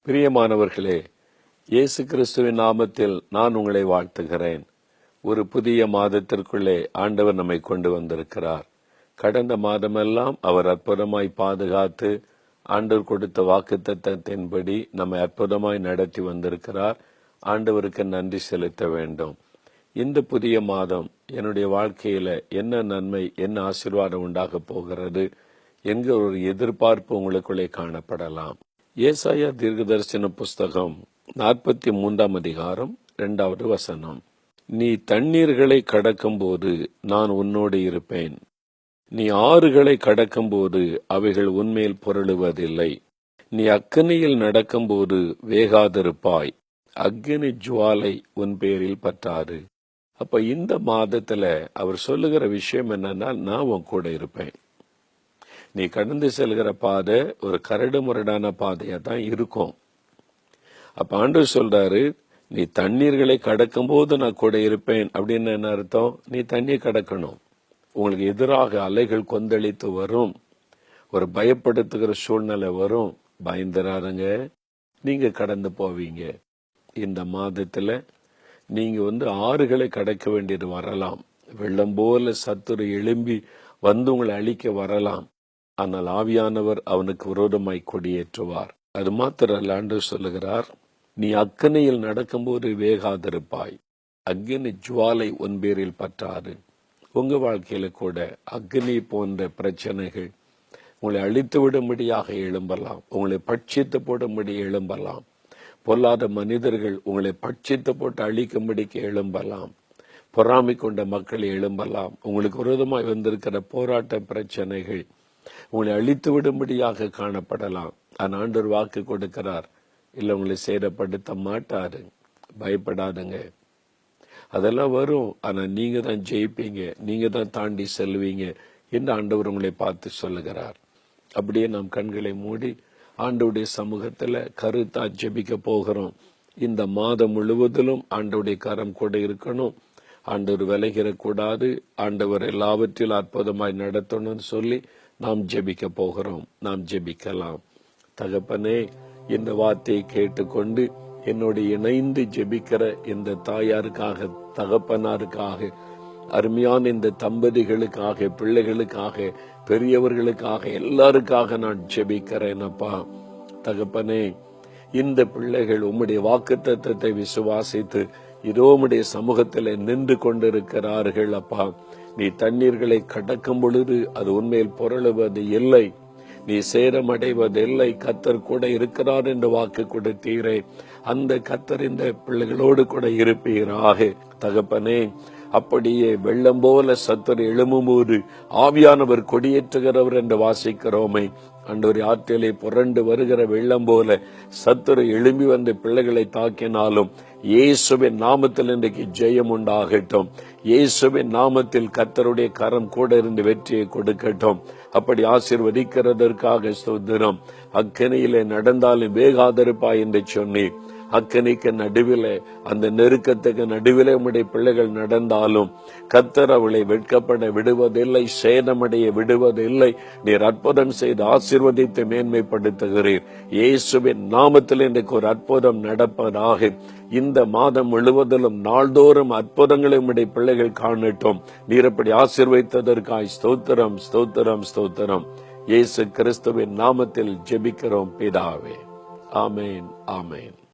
பிரியமானவர்களே, இயேசு கிறிஸ்துவின் நாமத்தில் நான் உங்களை வாழ்த்துகிறேன். ஒரு புதிய மாதத்திற்குள்ளே ஆண்டவர் நம்மை கொண்டு வந்திருக்கிறார். கடந்த மாதமெல்லாம் அவர் அற்புதமாய் பாதுகாத்து ஆண்டவர் கொடுத்த வாக்குத்தத்தத்தின்படி நம்மை அற்புதமாய் நடத்தி வந்திருக்கிறார். ஆண்டவருக்கு நன்றி செலுத்த வேண்டும். இந்த புதிய மாதம் என்னுடைய வாழ்க்கையில என்ன நன்மை, என்ன ஆசீர்வாதம் உண்டாக போகிறது என்கிற ஒரு எதிர்பார்ப்பு உங்களுக்குள்ளே காணப்படலாம். ஏசாயா தீர்க்கதரிசன புஸ்தகம் 43 அதிகாரம் 2வது வசனம். நீ தண்ணீர்களை கடக்கும்போது நான் உன்னோடு இருப்பேன். நீ ஆறுகளை கடக்கும்போது அவைகள் உன்மேல் புரளுவதில்லை. நீ அக்கினியில் நடக்கும்போது வேகாதிருப்பாய். அக்கினி ஜுவாலை உன் பேரில் பற்றாது. அப்ப இந்த மாதத்துல அவர் சொல்லுகிற விஷயம் என்னன்னா, நான் உன் கூட இருப்பேன். நீ கடந்து செல்கிற பாதை ஒரு கரடு முரடான பாதையா தான் இருக்கும். அப்ப ஆண்டவர் சொல்றாரு, நீ தண்ணீர்களை கடக்கும் போது நான் கூட இருப்பேன். அப்படின்னு என்ன அர்த்தம்? நீ தண்ணீர் கடக்கணும். உங்களுக்கு எதிராக அலைகள் கொந்தளித்து வரும், ஒரு பயப்படுத்துகிற சூழ்நிலை வரும். பயந்துராருங்க, நீங்க கடந்து போவீங்க. இந்த மாதத்துல நீங்க ஆறுகளை கடக்க வேண்டியது வரலாம். வெள்ளம் போல சத்துரு எழும்பி வந்து உங்களை அழிக்க வரலாம். ஆனால் ஆவியானவர் அவனுக்கு விரோதமாய் கொடியேற்றுவார். அது மாத்திரல்ல, ஆண்டவர் சொல்லுகிறார், நீ அக்கினியில் நடக்கும்போது வேகாதிருப்பாய். அக்கினி ஜுவாலை உன் பேரில் பற்றாது. உங்க வாழ்க்கையில கூட அக்னி போன்ற பிரச்சனைகள் உங்களை அழித்து விடும்படியாக எழும்பலாம். உங்களை பட்சித்து போடும்படி எழும்பலாம். பொல்லாத மனிதர்கள் உங்களை பட்சித்து போட்டு அழிக்கும்படிக்கு எழும்பலாம். பொறாமை கொண்ட மக்கள் எழும்பலாம். உங்களுக்கு விரோதமாய் வந்திருக்கிற போராட்ட பிரச்சனைகள் உங்களை அழித்து விடும்படியாக காணப்படலாம். ஆனால் ஆண்டவர் வாக்கு கொடுக்கிறார், இல்லை, உங்களை சேதப்படுத்த மாட்டாரு. பயப்படாதுங்க. அதெல்லாம் வரும், ஆனா நீங்க தான் ஜெயிப்பீங்க, நீங்க தான் தாண்டி செல்வீங்க என்று ஆண்டவர் உங்களை பார்த்து சொல்லுகிறார். அப்படியே நாம் கண்களை மூடி ஆண்டவருடைய சமூகத்துல கருத்தா ஜெபிக்க போகிறோம். இந்த மாதம் முழுவதிலும் ஆண்டவருடைய கரம் கூட இருக்கணும். ஆண்டவர் விலகிற கூடாது. ஆண்டவர் எல்லாவற்றிலும் அற்புதமாய் நடத்தணும்னு சொல்லி நாம் ஜெபிக்க போகிறோம். நாம் ஜெபிக்கலாம். தகப்பனே, இந்த வார்த்தையை கேட்டுக்கொண்டு என்னோடு இணைந்து ஜெபிக்கிற இந்த தாயாருக்காக, தகப்பனாருக்காக, அருமையான இந்த தம்பதிகளுக்காக, பிள்ளைகளுக்காக, பெரியவர்களுக்காக, எல்லாருக்காக நான் ஜெபிக்கிறேன். அப்பா தகப்பனே, இந்த பிள்ளைகள் உம்முடைய வாக்குத்தத்தத்தை விசுவாசித்து இதோ உம்முடைய சமூகத்தில் நின்று கொண்டிருக்கிறார்கள். அப்பா, நீ தண்ணீர்களை கடக்கும் பொழுது அது உண்மையில் புரளுவது இல்லை, நீ சேரமடைவதில்லை. கர்த்தர் கூட இருக்கிறார் என்று வாக்கு கொடுத்தீரே, அந்த கர்த்தர் இந்த பிள்ளைகளோடு கூட இருப்பீராக. தகப்பனே, அப்படியே வெள்ளம் போல சத்துரு எழும்பும்போது ஆவியானவர் கொடியேற்றுகிறவர் என்று வாசிக்கிறோமே. அன்றொரு ஆற்றிலே புரண்டு வருகிற வெள்ளம் போல சத்துரு எழும்பி வந்து பிள்ளைகளை தாக்கினாலும் இயேசுவின் நாமத்தில் இன்றைக்கு ஜெயம் உண்டாகட்டும். இயேசுவின் நாமத்தில் கர்த்தருடைய கரம் கூட இருந்து வெற்றியை கொடுக்கட்டும். அப்படி ஆசீர்வதிக்கிறதற்காக ஸ்தோத்திரம். அக்கினியிலே நடந்தாலும் வேகாதிருப்பாய் என்று சொன்னீர். அக்கினிக்கு நடுவிலே, அந்த நெருக்கத்துக்கு நடுவிலே உம்முடைய பிள்ளைகள் நடந்தாலும் கர்த்தர் அவளை வெட்கப்பட விடுவதில்லை, சேதமடைய விடுவதில்லை. நீர் அற்புதம் செய்து ஆசீர்வதித்து மேன்மைப்படுத்துகிறீர். இயேசுவின் நாமத்தில் இன்றைக்கு ஒரு அற்புதம் நடப்பதாக. இந்த மாதம் முழுவதிலும் நாள்தோறும் அற்புதங்களை உம்முடைய பிள்ளைகள் காணட்டும். நீர் அப்படி ஆசீர்வதித்ததற்காய் ஸ்தோத்திரம், ஸ்தோத்திரம், ஸ்தோத்திரம். இயேசு கிறிஸ்துவின் நாமத்தில் ஜெபிக்கிறோம் பிதாவே. ஆமேன், ஆமேன்.